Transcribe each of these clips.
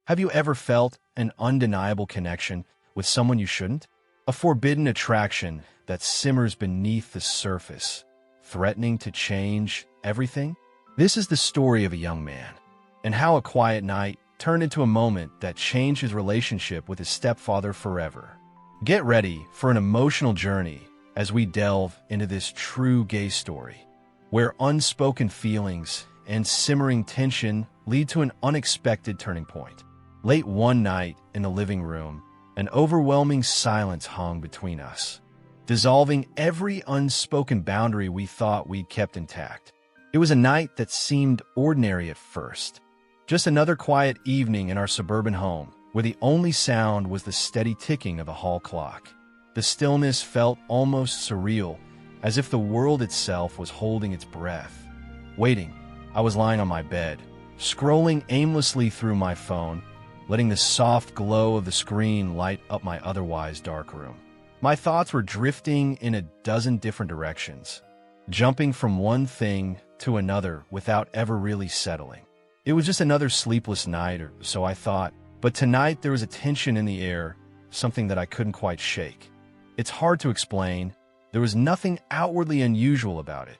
Have you ever felt an undeniable connection with someone you shouldn't? A forbidden attraction that simmers beneath the surface, threatening to change everything? This is the story of a young man, and how a quiet night turned into a moment that changed his relationship with his stepfather forever. Get ready for an emotional journey as we delve into this true gay story, where unspoken feelings and simmering tension lead to an unexpected turning point. Late one night in the living room, an overwhelming silence hung between us, dissolving every unspoken boundary we thought we'd kept intact. It was a night that seemed ordinary at first, just another quiet evening in our suburban home, where the only sound was the steady ticking of a hall clock. The stillness felt almost surreal, as if the world itself was holding its breath. Waiting, I was lying on my bed, scrolling aimlessly through my phone, letting the soft glow of the screen light up my otherwise dark room. My thoughts were drifting in a dozen different directions, jumping from one thing to another without ever really settling. It was just another sleepless night, or so I thought, but tonight there was a tension in the air, something that I couldn't quite shake. It's hard to explain. There was nothing outwardly unusual about it,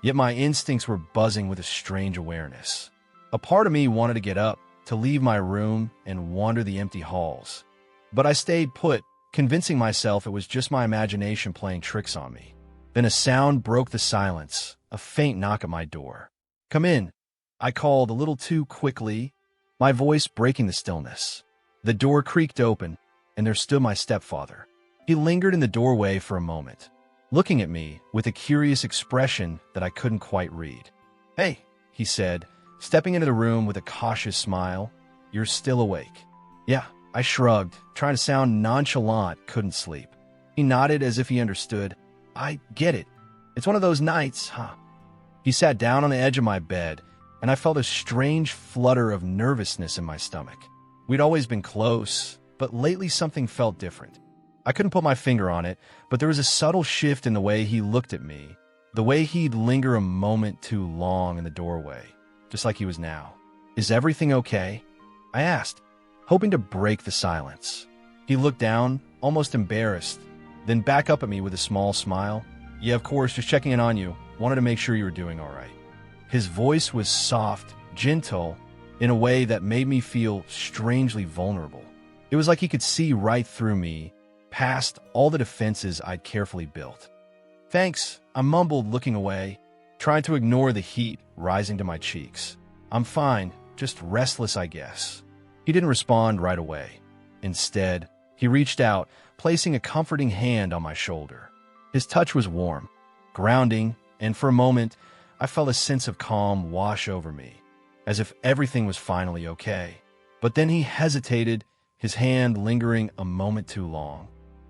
yet my instincts were buzzing with a strange awareness. A part of me wanted to get up, to leave my room and wander the empty halls. But I stayed put, convincing myself it was just my imagination playing tricks on me. Then a sound broke the silence, a faint knock at my door. "Come in," I called a little too quickly, my voice breaking the stillness. The door creaked open, and there stood my stepfather. He lingered in the doorway for a moment, looking at me with a curious expression that I couldn't quite read. "Hey," he said, stepping into the room with a cautious smile. "You're still awake?" "Yeah," I shrugged, trying to sound nonchalant. Couldn't sleep. He nodded as if he understood. "I get it. It's one of those nights, huh?" He sat down on the edge of my bed, and I felt a strange flutter of nervousness in my stomach. We'd always been close, but lately something felt different. I couldn't put my finger on it, but there was a subtle shift in the way he looked at me, the way he'd linger a moment too long in the doorway, just like he was now. "Is everything okay?" I asked, hoping to break the silence. He looked down, almost embarrassed, then back up at me with a small smile. "Yeah, of course, just checking in on you. Wanted to make sure you were doing all right." His voice was soft, gentle, in a way that made me feel strangely vulnerable. It was like he could see right through me, past all the defenses I'd carefully built. "Thanks," I mumbled, looking away, trying to ignore the heat rising to my cheeks. "I'm fine, just restless, I guess." He didn't respond right away. Instead, he reached out, placing a comforting hand on my shoulder. His touch was warm, grounding, and for a moment, I felt a sense of calm wash over me, as if everything was finally okay. But then he hesitated, his hand lingering a moment too long.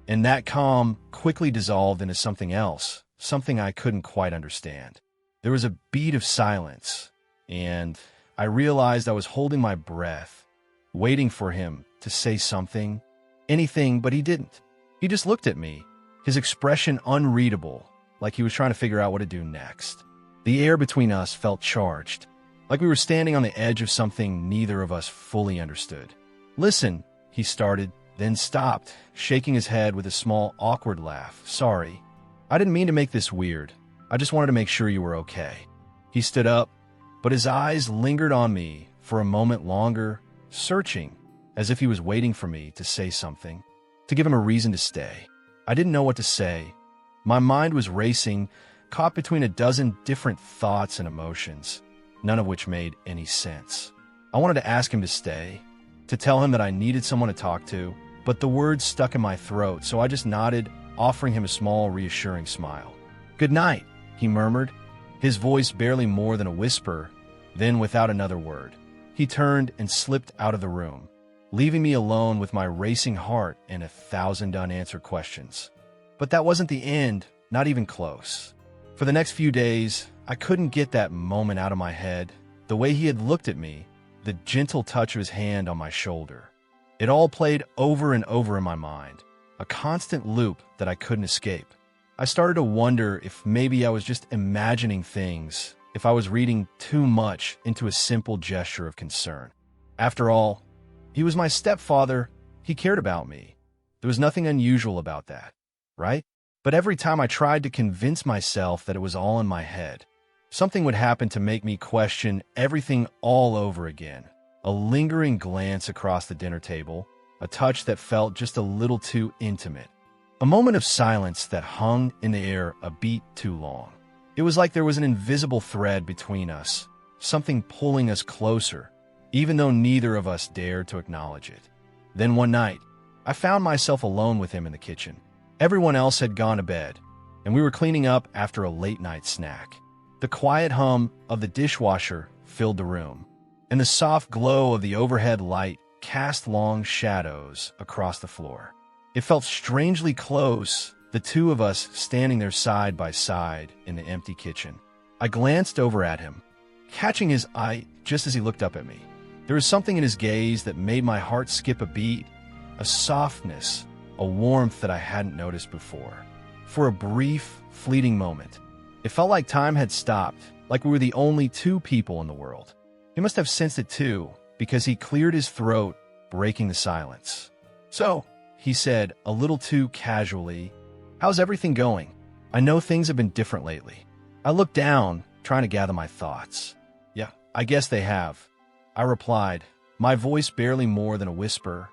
And that calm quickly dissolved into something else, something I couldn't quite understand. There was a beat of silence, and I realized I was holding my breath, waiting for him to say something, anything, but he didn't. He just looked at me, his expression unreadable, like he was trying to figure out what to do next. The air between us felt charged, like we were standing on the edge of something neither of us fully understood. "Listen," he started, then stopped, shaking his head with a small, awkward laugh. "Sorry. I didn't mean to make this weird. I just wanted to make sure you were okay." He stood up, but his eyes lingered on me for a moment longer, searching, as if he was waiting for me to say something, to give him a reason to stay. I didn't know what to say. My mind was racing, caught between a dozen different thoughts and emotions, none of which made any sense. I wanted to ask him to stay, to tell him that I needed someone to talk to, but the words stuck in my throat, so I just nodded, offering him a small, reassuring smile. "Good night," he murmured, his voice barely more than a whisper. Then, without another word, he turned and slipped out of the room, leaving me alone with my racing heart and 1,000 unanswered questions. But that wasn't the end, not even close. For the next few days, I couldn't get that moment out of my head, the way he had looked at me, the gentle touch of his hand on my shoulder. It all played over and over in my mind, a constant loop that I couldn't escape. I started to wonder if maybe I was just imagining things, if I was reading too much into a simple gesture of concern. After all, He was my stepfather. He cared about me. There was nothing unusual about that, right? But every time I tried to convince myself that it was all in my head, something would happen to make me question everything all over again. A lingering glance across the dinner table, a touch that felt just a little too intimate. A moment of silence that hung in the air a beat too long. It was like there was an invisible thread between us, something pulling us closer, even though neither of us dared to acknowledge it. Then one night, I found myself alone with him in the kitchen. Everyone else had gone to bed, and we were cleaning up after a late-night snack. The quiet hum of the dishwasher filled the room, and the soft glow of the overhead light cast long shadows across the floor. It felt strangely close, the two of us standing there side by side in the empty kitchen. I glanced over at him, catching his eye just as he looked up at me. There was something in his gaze that made my heart skip a beat, a softness, a warmth that I hadn't noticed before. For a brief, fleeting moment, it felt like time had stopped, like we were the only two people in the world. He must have sensed it too, because he cleared his throat, breaking the silence. "So," he said, a little too casually, "how's everything going? I know things have been different lately." I looked down, trying to gather my thoughts. "Yeah, I guess they have," I replied, my voice barely more than a whisper.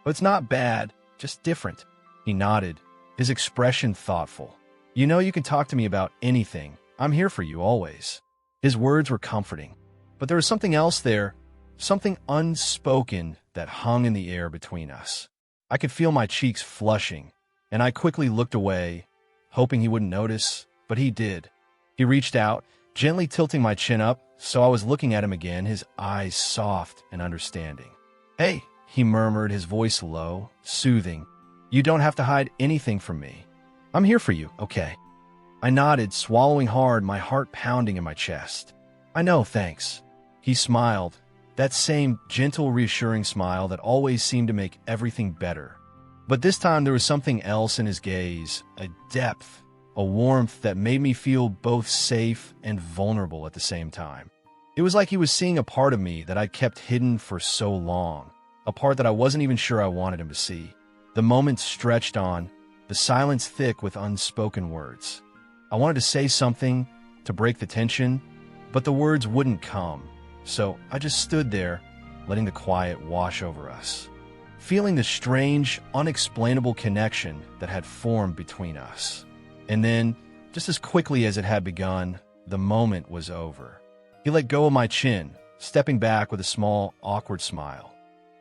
"But it's not bad, just different." He nodded, his expression thoughtful. "You know you can talk to me about anything. I'm here for you always." His words were comforting, but there was something else there, something unspoken that hung in the air between us. I could feel my cheeks flushing, and I quickly looked away, hoping he wouldn't notice, but he did. He reached out, gently tilting my chin up, so I was looking at him again, his eyes soft and understanding. "Hey," he murmured, his voice low, soothing. "You don't have to hide anything from me. I'm here for you, okay?" I nodded, swallowing hard, my heart pounding in my chest. "I know, thanks." He smiled, that same gentle, reassuring smile that always seemed to make everything better. But this time there was something else in his gaze, a depth, a warmth that made me feel both safe and vulnerable at the same time. It was like he was seeing a part of me that I'd kept hidden for so long, a part that I wasn't even sure I wanted him to see. The moments stretched on, the silence thick with unspoken words. I wanted to say something, to break the tension, but the words wouldn't come, so I just stood there, letting the quiet wash over us, feeling the strange, unexplainable connection that had formed between us. And then, just as quickly as it had begun, the moment was over. He let go of my chin, stepping back with a small, awkward smile.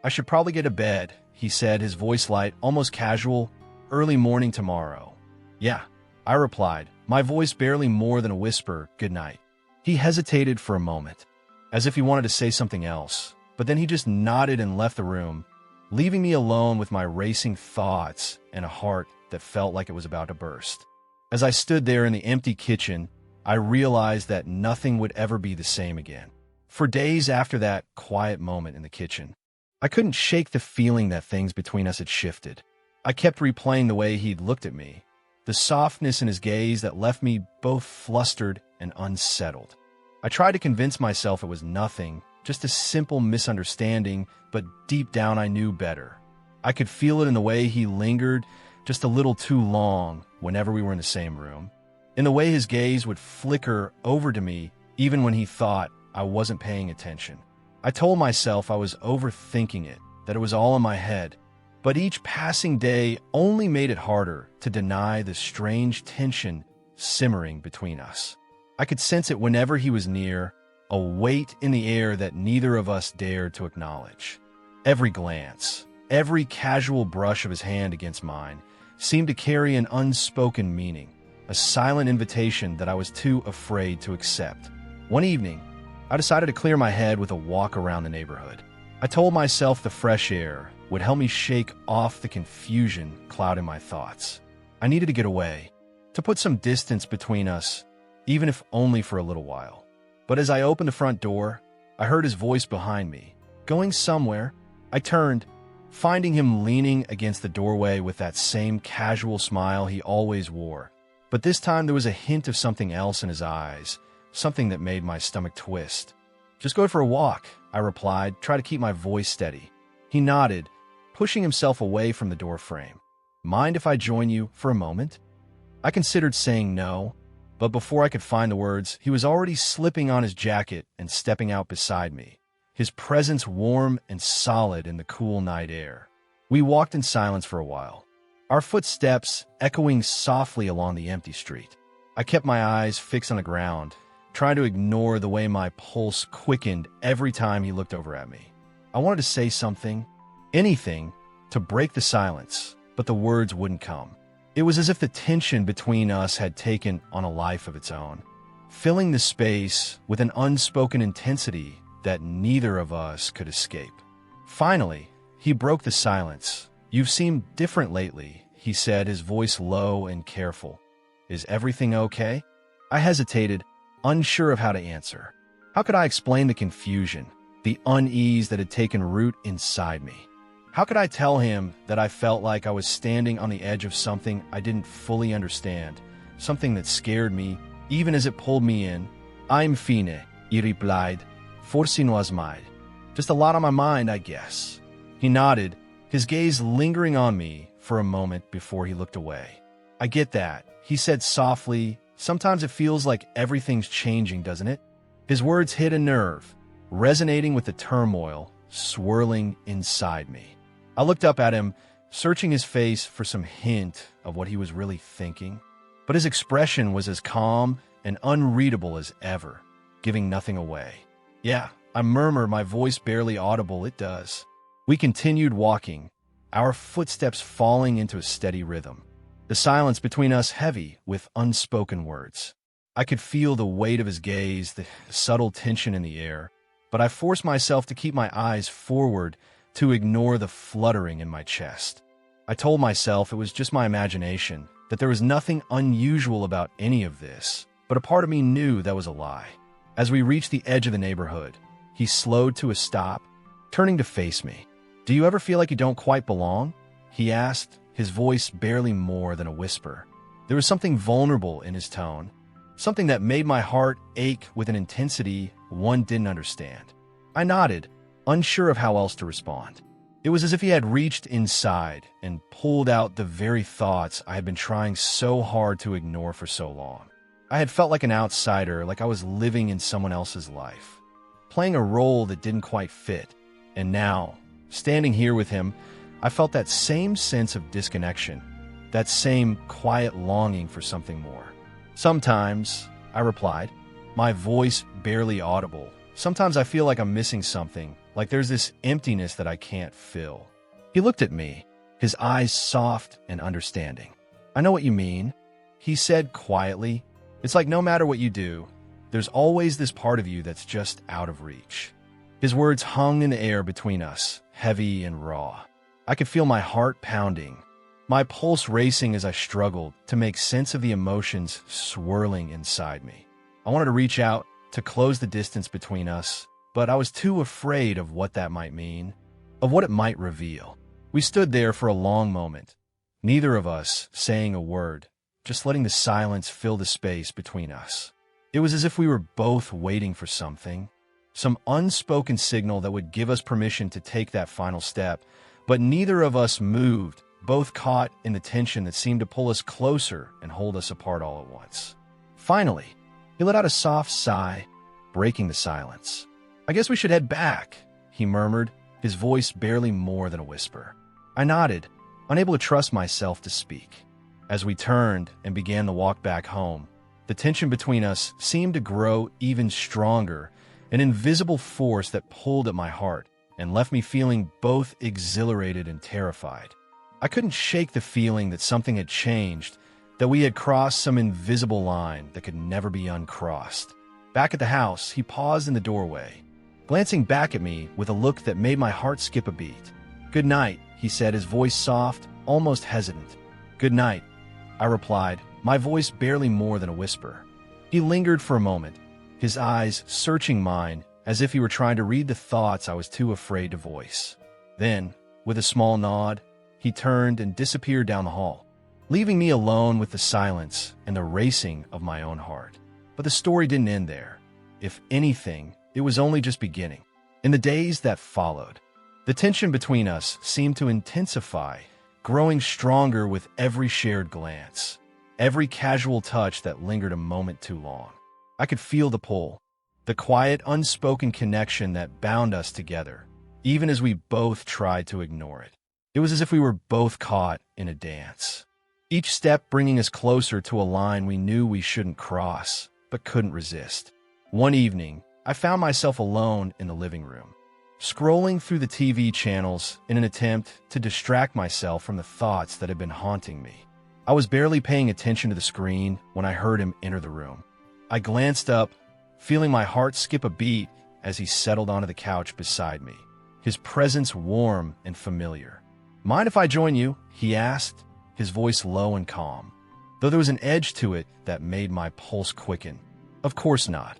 "I should probably get to bed," he said, his voice light, almost casual. "Early morning tomorrow." "Yeah," I replied, my voice barely more than a whisper, "Good night." He hesitated for a moment, as if he wanted to say something else, but then he just nodded and left the room, leaving me alone with my racing thoughts and a heart that felt like it was about to burst. As I stood there in the empty kitchen, I realized that nothing would ever be the same again. For days after that quiet moment in the kitchen, I couldn't shake the feeling that things between us had shifted. I kept replaying the way he'd looked at me, the softness in his gaze that left me both flustered and unsettled. I tried to convince myself it was nothing, just a simple misunderstanding, but deep down I knew better. I could feel it in the way he lingered just a little too long whenever we were in the same room, in the way his gaze would flicker over to me even when he thought I wasn't paying attention. I told myself I was overthinking it, that it was all in my head, but each passing day only made it harder to deny the strange tension simmering between us. I could sense it whenever he was near, a weight in the air that neither of us dared to acknowledge. Every glance, every casual brush of his hand against mine seemed to carry an unspoken meaning, a silent invitation that I was too afraid to accept. One evening, I decided to clear my head with a walk around the neighborhood. I told myself the fresh air would help me shake off the confusion clouding my thoughts. I needed to get away, to put some distance between us, even if only for a little while. But as I opened the front door, I heard his voice behind me, going somewhere. I turned, finding him leaning against the doorway with that same casual smile he always wore. But this time there was a hint of something else in his eyes, something that made my stomach twist. "Just go for a walk," I replied, trying to keep my voice steady. He nodded, pushing himself away from the door frame. Mind if I join you for a moment? I considered saying no, but before I could find the words, he was already slipping on his jacket and stepping out beside me, his presence warm and solid in the cool night air. We walked in silence for a while, our footsteps echoing softly along the empty street. I kept my eyes fixed on the ground, trying to ignore the way my pulse quickened every time he looked over at me. I wanted to say something, anything, to break the silence, but the words wouldn't come. It was as if the tension between us had taken on a life of its own, filling the space with an unspoken intensity that neither of us could escape. Finally, he broke the silence. "You've seemed different lately," he said, his voice low and careful. "Is everything okay?" I hesitated, unsure of how to answer. How could I explain the confusion, the unease that had taken root inside me? How could I tell him that I felt like I was standing on the edge of something I didn't fully understand, something that scared me, even as it pulled me in? "I'm fine," he replied. "Forse no has mai." Just a lot on my mind, I guess. He nodded, his gaze lingering on me for a moment before he looked away. "I get that," he said softly. "Sometimes it feels like everything's changing, doesn't it?" His words hit a nerve, resonating with the turmoil swirling inside me. I looked up at him, searching his face for some hint of what he was really thinking. But his expression was as calm and unreadable as ever, giving nothing away. "Yeah," I murmured, my voice barely audible. "It does." We continued walking, our footsteps falling into a steady rhythm, the silence between us heavy with unspoken words. I could feel the weight of his gaze, the subtle tension in the air, but I forced myself to keep my eyes forward, to ignore the fluttering in my chest. I told myself it was just my imagination, that there was nothing unusual about any of this, but a part of me knew that was a lie. As we reached the edge of the neighborhood, he slowed to a stop, turning to face me. "Do you ever feel like you don't quite belong?" he asked, his voice barely more than a whisper. There was something vulnerable in his tone, something that made my heart ache with an intensity one didn't understand. I nodded, unsure of how else to respond. It was as if he had reached inside and pulled out the very thoughts I had been trying so hard to ignore for so long. I had felt like an outsider, like I was living in someone else's life, playing a role that didn't quite fit. And now, standing here with him, I felt that same sense of disconnection, that same quiet longing for something more. "Sometimes," I replied, my voice barely audible. "Sometimes I feel like I'm missing something, like there's this emptiness that I can't fill." He looked at me, his eyes soft and understanding. "I know what you mean," he said quietly. "It's like no matter what you do, there's always this part of you that's just out of reach." His words hung in the air between us, heavy and raw. I could feel my heart pounding, my pulse racing as I struggled to make sense of the emotions swirling inside me. I wanted to reach out, to close the distance between us, but I was too afraid of what that might mean, of what it might reveal. We stood there for a long moment, neither of us saying a word, just letting the silence fill the space between us. It was as if we were both waiting for something, some unspoken signal that would give us permission to take that final step, but neither of us moved, both caught in the tension that seemed to pull us closer and hold us apart all at once. Finally, he let out a soft sigh, breaking the silence. "I guess we should head back," he murmured, his voice barely more than a whisper. I nodded, unable to trust myself to speak. As we turned and began the walk back home, the tension between us seemed to grow even stronger, an invisible force that pulled at my heart and left me feeling both exhilarated and terrified. I couldn't shake the feeling that something had changed, that we had crossed some invisible line that could never be uncrossed. Back at the house, he paused in the doorway, glancing back at me with a look that made my heart skip a beat. "Good night," he said, his voice soft, almost hesitant. "Good night," I replied, my voice barely more than a whisper. He lingered for a moment, his eyes searching mine as if he were trying to read the thoughts I was too afraid to voice. Then, with a small nod, he turned and disappeared down the hall, leaving me alone with the silence and the racing of my own heart. But the story didn't end there. If anything, it was only just beginning. In the days that followed, The tension between us seemed to intensify, growing stronger with every shared glance, every casual touch that lingered a moment too long. I could feel the pull, the quiet, unspoken connection that bound us together, even as we both tried to ignore it. It was as if we were both caught in a dance, each step bringing us closer to a line we knew we shouldn't cross, but couldn't resist. One evening, I found myself alone in the living room, scrolling through the TV channels in an attempt to distract myself from the thoughts that had been haunting me. I was barely paying attention to the screen when I heard him enter the room. I glanced up, feeling my heart skip a beat as he settled onto the couch beside me, his presence warm and familiar. "Mind if I join you?" he asked, his voice low and calm, though there was an edge to it that made my pulse quicken. "Of course not,"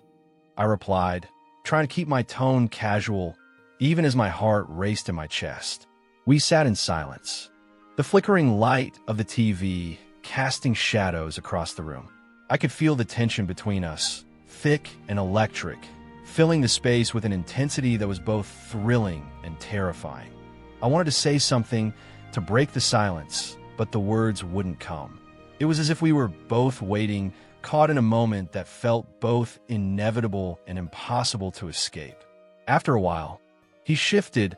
I replied, trying to keep my tone casual, even as my heart raced in my chest. We sat in silence, the flickering light of the TV casting shadows across the room. I could feel the tension between us, thick and electric, filling the space with an intensity that was both thrilling and terrifying. I wanted to say something to break the silence, but the words wouldn't come. It was as if we were both waiting, caught in a moment that felt both inevitable and impossible to escape. After a while, he shifted,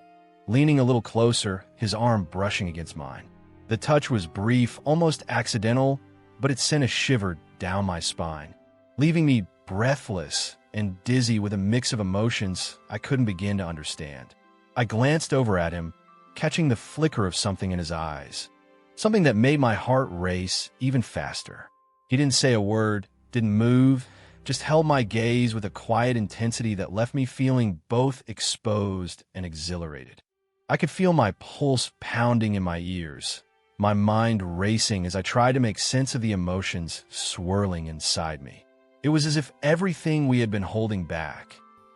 leaning a little closer, his arm brushing against mine. The touch was brief, almost accidental, but it sent a shiver down my spine, leaving me breathless and dizzy with a mix of emotions I couldn't begin to understand. I glanced over at him, catching the flicker of something in his eyes, something that made my heart race even faster. He didn't say a word, didn't move, just held my gaze with a quiet intensity that left me feeling both exposed and exhilarated. I could feel my pulse pounding in my ears, my mind racing as I tried to make sense of the emotions swirling inside me. It was as if everything we had been holding back,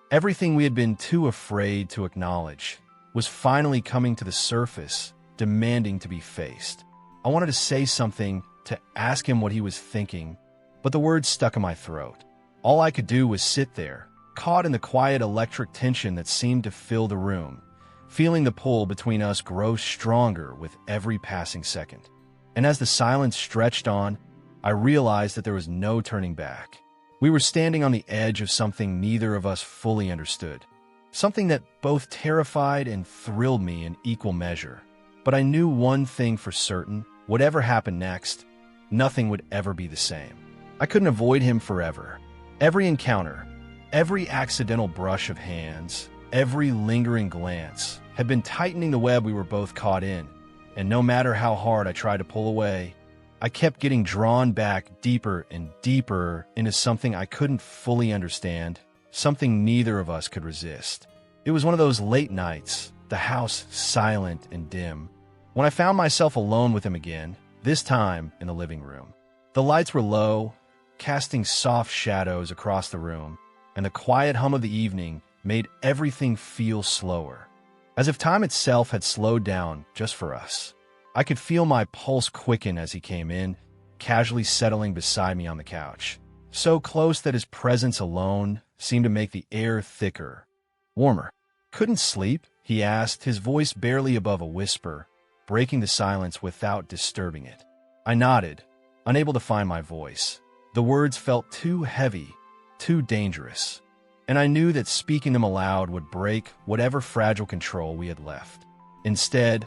everything we had been too afraid to acknowledge, was finally coming to the surface, demanding to be faced. I wanted to say something, to ask him what he was thinking, but the words stuck in my throat. All I could do was sit there, caught in the quiet electric tension that seemed to fill the room, feeling the pull between us grow stronger with every passing second. And as the silence stretched on, I realized that there was no turning back. We were standing on the edge of something neither of us fully understood, something that both terrified and thrilled me in equal measure. But I knew one thing for certain: whatever happened next, nothing would ever be the same. I couldn't avoid him forever. Every encounter, every accidental brush of hands, every lingering glance had been tightening the web we were both caught in, and no matter how hard I tried to pull away, I kept getting drawn back deeper and deeper into something I couldn't fully understand, something neither of us could resist. It was one of those late nights, the house silent and dim, when I found myself alone with him again, this time in the living room. The lights were low, casting soft shadows across the room, and the quiet hum of the evening made everything feel slower, as if time itself had slowed down just for us. I could feel my pulse quicken as he came in, casually settling beside me on the couch, so close that his presence alone seemed to make the air thicker, warmer. "Couldn't sleep?" he asked, his voice barely above a whisper, breaking the silence without disturbing it. I nodded, unable to find my voice. The words felt too heavy, too dangerous, and I knew that speaking them aloud would break whatever fragile control we had left. Instead,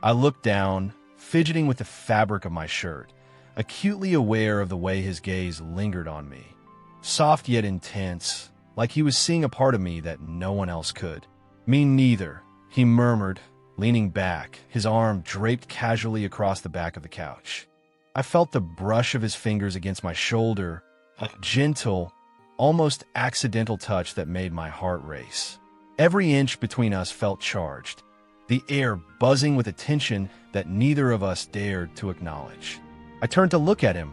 I looked down, fidgeting with the fabric of my shirt, acutely aware of the way his gaze lingered on me. Soft yet intense, like he was seeing a part of me that no one else could. "Me neither," he murmured, leaning back, his arm draped casually across the back of the couch. I felt the brush of his fingers against my shoulder, a gentle, almost accidental touch that made my heart race. Every inch between us felt charged, the air buzzing with a tension that neither of us dared to acknowledge. I turned to look at him,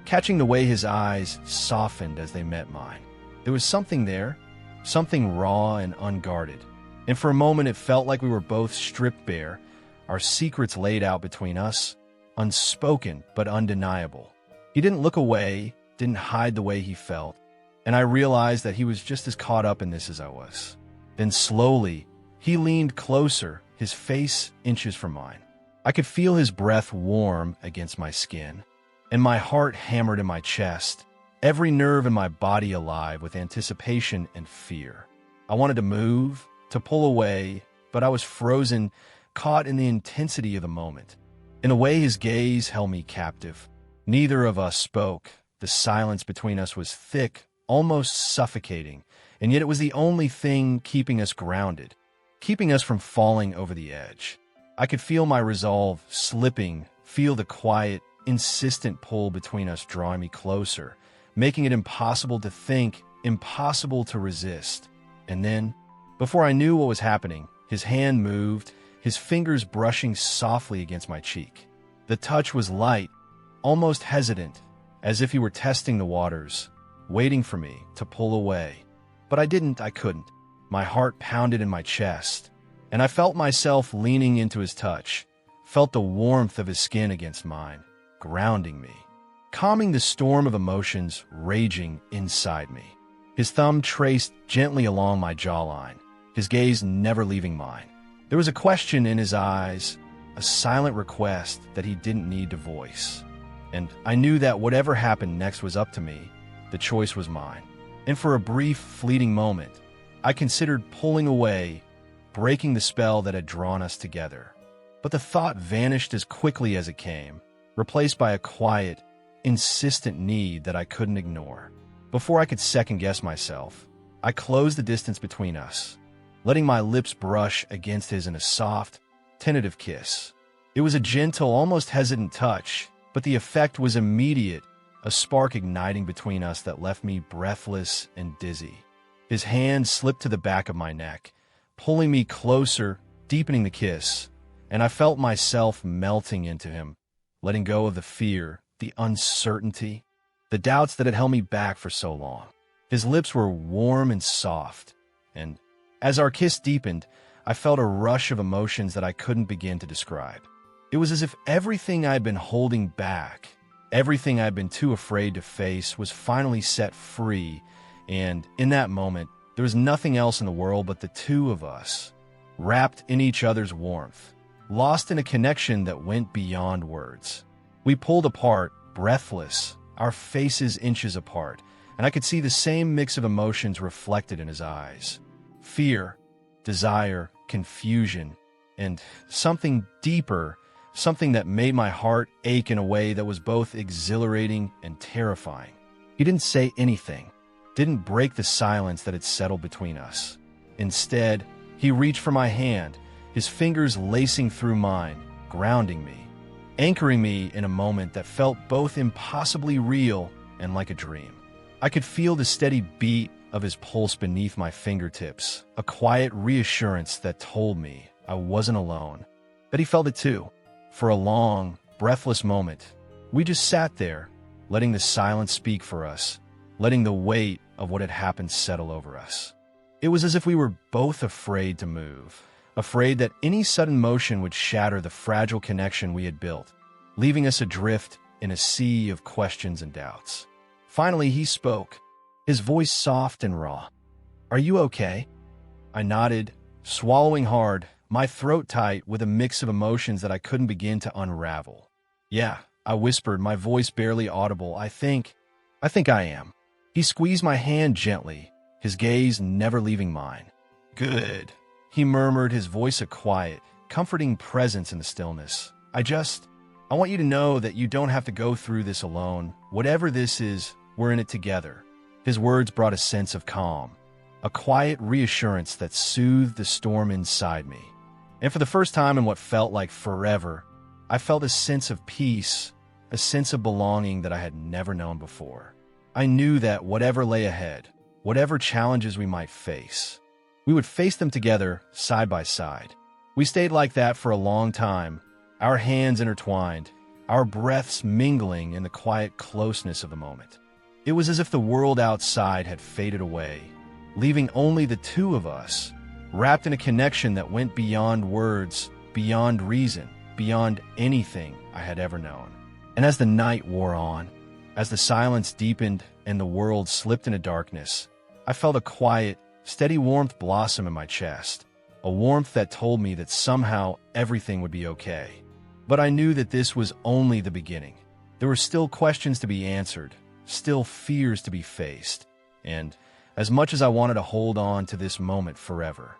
catching the way his eyes softened as they met mine. There was something there, something raw and unguarded, and for a moment it felt like we were both stripped bare, our secrets laid out between us, unspoken but undeniable. He didn't look away, didn't hide the way he felt, and I realized that he was just as caught up in this as I was. Then slowly, he leaned closer, his face inches from mine. I could feel his breath warm against my skin, and my heart hammered in my chest, every nerve in my body alive with anticipation and fear. I wanted to move, to pull away, but I was frozen, caught in the intensity of the moment. In a way, his gaze held me captive. Neither of us spoke. The silence between us was thick, almost suffocating, and yet it was the only thing keeping us grounded, keeping us from falling over the edge. I could feel my resolve slipping, feel the quiet, insistent pull between us drawing me closer, making it impossible to think, impossible to resist. And then, before I knew what was happening, his hand moved, his fingers brushing softly against my cheek. The touch was light, almost hesitant, as if he were testing the waters, waiting for me to pull away. But I couldn't. My heart pounded in my chest, and I felt myself leaning into his touch, felt the warmth of his skin against mine, grounding me, calming the storm of emotions raging inside me. His thumb traced gently along my jawline, his gaze never leaving mine. There was a question in his eyes, a silent request that he didn't need to voice. And I knew that whatever happened next was up to me. The choice was mine. And for a brief, fleeting moment, I considered pulling away, breaking the spell that had drawn us together. But the thought vanished as quickly as it came, replaced by a quiet, insistent need that I couldn't ignore. Before I could second-guess myself, I closed the distance between us, letting my lips brush against his in a soft, tentative kiss. It was a gentle, almost hesitant touch, but the effect was immediate, a spark igniting between us that left me breathless and dizzy. His hand slipped to the back of my neck, pulling me closer, deepening the kiss, and I felt myself melting into him, letting go of the fear, the uncertainty, the doubts that had held me back for so long. His lips were warm and soft, and as our kiss deepened, I felt a rush of emotions that I couldn't begin to describe. It was as if everything I had been holding back, everything I had been too afraid to face, was finally set free, and in that moment, there was nothing else in the world but the two of us, wrapped in each other's warmth, lost in a connection that went beyond words. We pulled apart, breathless, our faces inches apart, and I could see the same mix of emotions reflected in his eyes. Fear, desire, confusion, and something deeper, something that made my heart ache in a way that was both exhilarating and terrifying. He didn't say anything, didn't break the silence that had settled between us. Instead, he reached for my hand, his fingers lacing through mine, grounding me, anchoring me in a moment that felt both impossibly real and like a dream. I could feel the steady beat of his pulse beneath my fingertips, a quiet reassurance that told me I wasn't alone, that he felt it too. For a long, breathless moment, we just sat there, letting the silence speak for us, letting the weight of what had happened settle over us. It was as if we were both afraid to move, afraid that any sudden motion would shatter the fragile connection we had built, leaving us adrift in a sea of questions and doubts. Finally, he spoke, his voice soft and raw. "Are you okay?" I nodded, swallowing hard, my throat tight with a mix of emotions that I couldn't begin to unravel. "Yeah," I whispered, my voice barely audible. I think I am." He squeezed my hand gently, his gaze never leaving mine. "Good," he murmured, his voice a quiet, comforting presence in the stillness. I want you to know that you don't have to go through this alone. Whatever this is, we're in it together." His words brought a sense of calm, a quiet reassurance that soothed the storm inside me. And for the first time in what felt like forever, I felt a sense of peace, a sense of belonging that I had never known before. I knew that whatever lay ahead, whatever challenges we might face, we would face them together, side by side. We stayed like that for a long time, our hands intertwined, our breaths mingling in the quiet closeness of the moment. It was as if the world outside had faded away, leaving only the two of us, wrapped in a connection that went beyond words, beyond reason, beyond anything I had ever known. And as the night wore on, as the silence deepened and the world slipped into darkness, I felt a quiet, steady warmth blossom in my chest, a warmth that told me that somehow everything would be okay. But I knew that this was only the beginning. There were still questions to be answered, still fears to be faced, and as much as I wanted to hold on to this moment forever,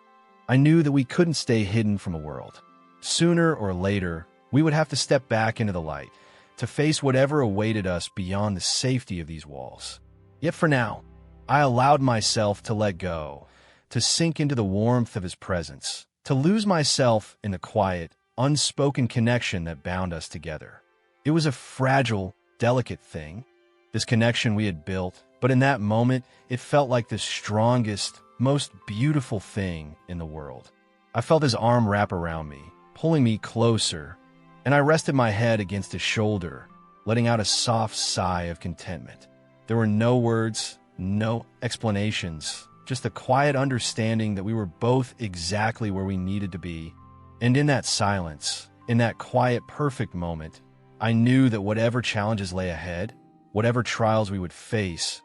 I knew that we couldn't stay hidden from the world. Sooner or later, we would have to step back into the light, to face whatever awaited us beyond the safety of these walls. Yet for now, I allowed myself to let go, to sink into the warmth of his presence, to lose myself in the quiet, unspoken connection that bound us together. It was a fragile, delicate thing, this connection we had built, but in that moment, it felt like the strongest, most beautiful thing in the world. I felt his arm wrap around me, pulling me closer, and I rested my head against his shoulder, letting out a soft sigh of contentment. There were no words, no explanations, just a quiet understanding that we were both exactly where we needed to be. And in that silence, in that quiet, perfect moment, I knew that whatever challenges lay ahead, whatever trials we would face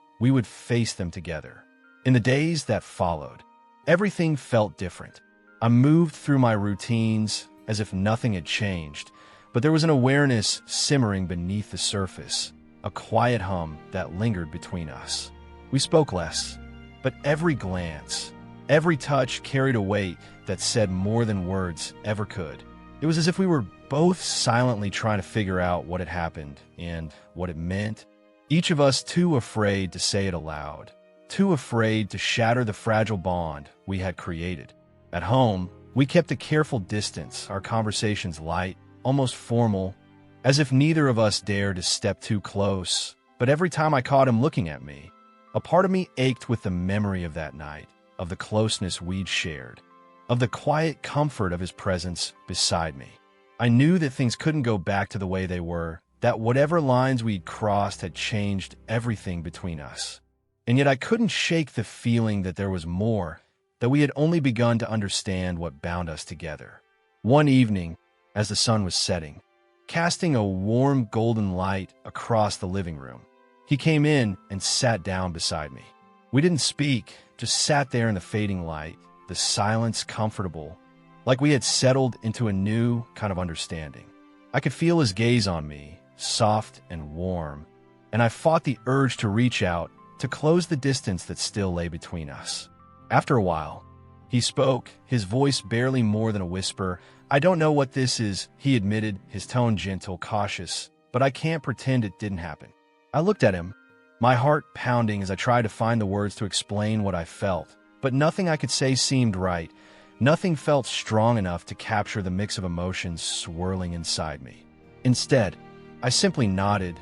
them together. In the days that followed, everything felt different. I moved through my routines as if nothing had changed, but there was an awareness simmering beneath the surface, a quiet hum that lingered between us. We spoke less, but every glance, every touch carried a weight that said more than words ever could. It was as if we were both silently trying to figure out what had happened and what it meant, each of us too afraid to say it aloud, too afraid to shatter the fragile bond we had created. At home, we kept a careful distance, our conversations light, almost formal, as if neither of us dared to step too close. But every time I caught him looking at me, a part of me ached with the memory of that night, of the closeness we'd shared, of the quiet comfort of his presence beside me. I knew that things couldn't go back to the way they were, that whatever lines we'd crossed had changed everything between us. And yet I couldn't shake the feeling that there was more, that we had only begun to understand what bound us together. One evening, as the sun was setting, casting a warm golden light across the living room, he came in and sat down beside me. We didn't speak, just sat there in the fading light, the silence comfortable, like we had settled into a new kind of understanding. I could feel his gaze on me, soft and warm, and I fought the urge to reach out, to close the distance that still lay between us. After a while, he spoke, his voice barely more than a whisper. "I don't know what this is," he admitted, his tone gentle, cautious, "but I can't pretend it didn't happen." I looked at him, my heart pounding as I tried to find the words to explain what I felt, but nothing I could say seemed right. Nothing felt strong enough to capture the mix of emotions swirling inside me. Instead, I simply nodded,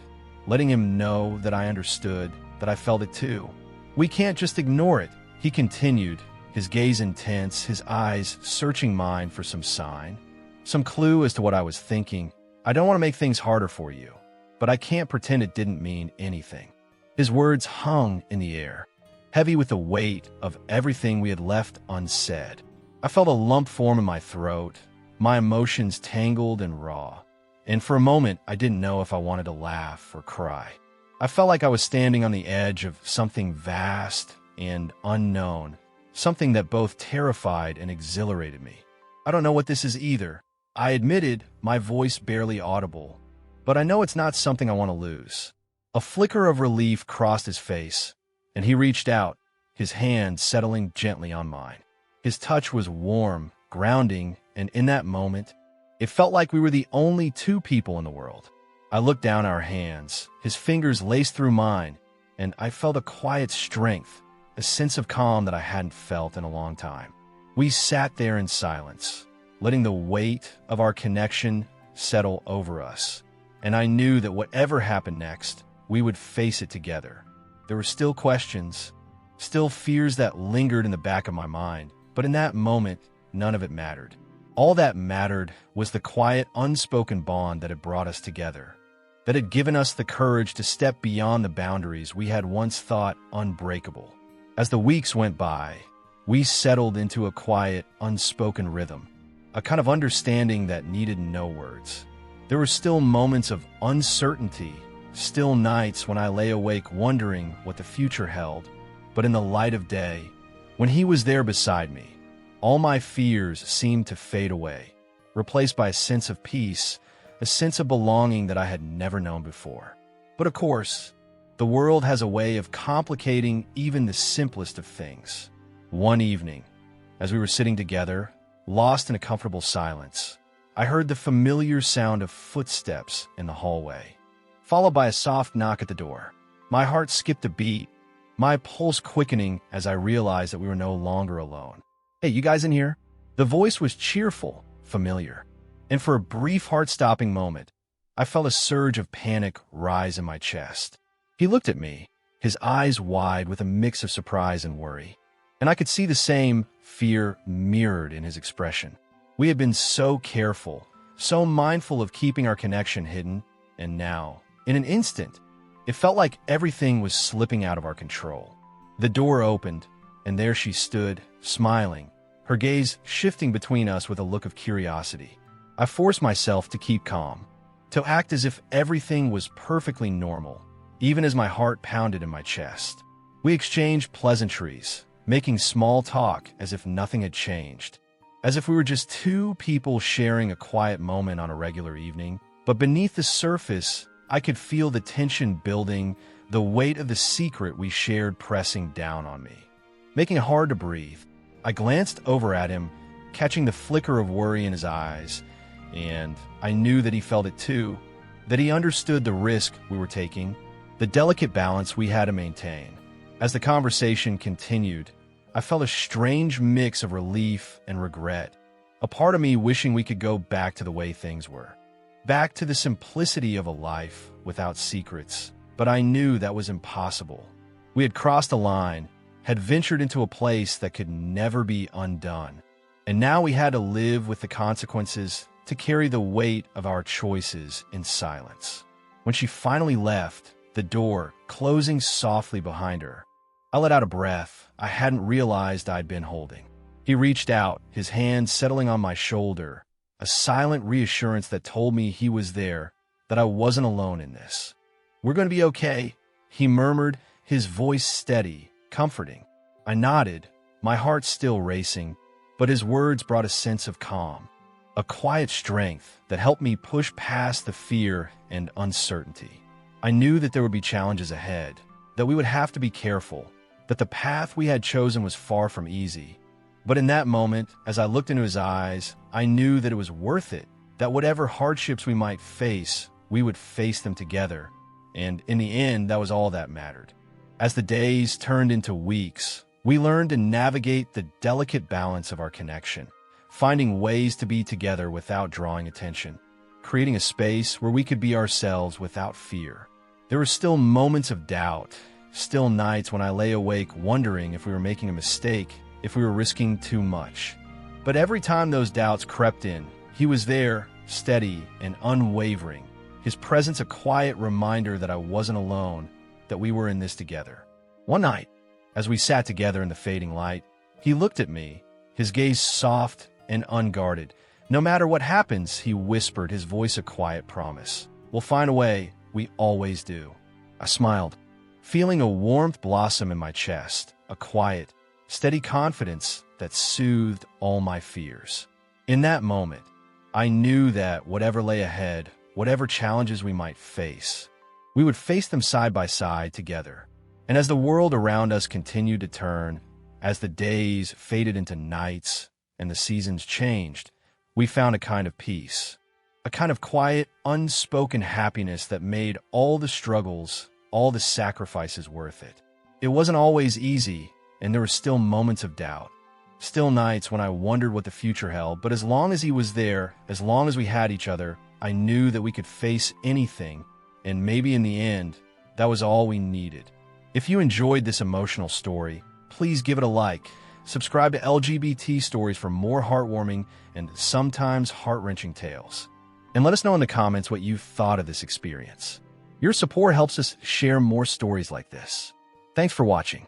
letting him know that I understood, that I felt it too. "We can't just ignore it," he continued, his gaze intense, his eyes searching mine for some sign, some clue as to what I was thinking. "I don't want to make things harder for you, but I can't pretend it didn't mean anything." His words hung in the air, heavy with the weight of everything we had left unsaid. I felt a lump form in my throat, my emotions tangled and raw, and for a moment I didn't know if I wanted to laugh or cry. I felt like I was standing on the edge of something vast and unknown, something that both terrified and exhilarated me. "I don't know what this is either," I admitted, my voice barely audible, "but I know it's not something I want to lose." A flicker of relief crossed his face, and he reached out, his hand settling gently on mine. His touch was warm, grounding, and in that moment, it felt like we were the only two people in the world. I looked down our hands, his fingers laced through mine, and I felt a quiet strength, a sense of calm that I hadn't felt in a long time. We sat there in silence, letting the weight of our connection settle over us, and I knew that whatever happened next, we would face it together. There were still questions, still fears that lingered in the back of my mind, but in that moment, none of it mattered. All that mattered was the quiet, unspoken bond that had brought us together, that had given us the courage to step beyond the boundaries we had once thought unbreakable. As the weeks went by, we settled into a quiet, unspoken rhythm, a kind of understanding that needed no words. There were still moments of uncertainty, still nights when I lay awake wondering what the future held, but in the light of day, when he was there beside me, All my fears seemed to fade away, replaced by a sense of peace, a sense of belonging that I had never known before. But of course, the world has a way of complicating even the simplest of things. One evening, as we were sitting together, lost in a comfortable silence, I heard the familiar sound of footsteps in the hallway, followed by a soft knock at the door. My heart skipped a beat, my pulse quickening as I realized that we were no longer alone. "Hey, you guys in here?" The voice was cheerful, familiar, and for a brief heart-stopping moment, I felt a surge of panic rise in my chest. He looked at me, his eyes wide with a mix of surprise and worry, and I could see the same fear mirrored in his expression. We had been so careful, so mindful of keeping our connection hidden, and now, in an instant, it felt like everything was slipping out of our control. The door opened, and there she stood, smiling, her gaze shifting between us with a look of curiosity. I forced myself to keep calm, to act as if everything was perfectly normal, even as my heart pounded in my chest. We exchanged pleasantries, making small talk as if nothing had changed, as if we were just two people sharing a quiet moment on a regular evening. But beneath the surface, I could feel the tension building, the weight of the secret we shared pressing down on me, making it hard to breathe. I glanced over at him, catching the flicker of worry in his eyes, and I knew that he felt it too, that he understood the risk we were taking, the delicate balance we had to maintain. As the conversation continued, I felt a strange mix of relief and regret, a part of me wishing we could go back to the way things were, back to the simplicity of a life without secrets, but I knew that was impossible. We had crossed a line, had ventured into a place that could never be undone, and now we had to live with the consequences, to carry the weight of our choices in silence. When she finally left, the door closing softly behind her, I let out a breath I hadn't realized I'd been holding. He reached out, his hand settling on my shoulder, a silent reassurance that told me he was there, that I wasn't alone in this. "We're going to be okay," he murmured, his voice steady, comforting. I nodded, my heart still racing, but his words brought a sense of calm, a quiet strength that helped me push past the fear and uncertainty. I knew that there would be challenges ahead, that we would have to be careful, that the path we had chosen was far from easy. But in that moment, as I looked into his eyes, I knew that it was worth it, that whatever hardships we might face, we would face them together. And in the end, that was all that mattered. As the days turned into weeks, we learned to navigate the delicate balance of our connection, finding ways to be together without drawing attention, creating a space where we could be ourselves without fear. There were still moments of doubt, still nights when I lay awake wondering if we were making a mistake, if we were risking too much. But every time those doubts crept in, he was there, steady and unwavering, his presence a quiet reminder that I wasn't alone, that we were in this together. One night, as we sat together in the fading light, he looked at me, his gaze soft and unguarded. "No matter what happens," he whispered, his voice a quiet promise, "we'll find a way, we always do." I smiled, feeling a warmth blossom in my chest, a quiet, steady confidence that soothed all my fears. In that moment, I knew that whatever lay ahead, whatever challenges we might face, we would face them side by side together. And as the world around us continued to turn, as the days faded into nights and the seasons changed, we found a kind of peace, a kind of quiet, unspoken happiness that made all the struggles, all the sacrifices worth it. It wasn't always easy, and there were still moments of doubt, still nights when I wondered what the future held, but as long as he was there, as long as we had each other, I knew that we could face anything, and maybe in the end, that was all we needed. If you enjoyed this emotional story, please give it a like. Subscribe to LGBT Stories for more heartwarming and sometimes heart-wrenching tales. And let us know in the comments what you thought of this experience. Your support helps us share more stories like this. Thanks for watching.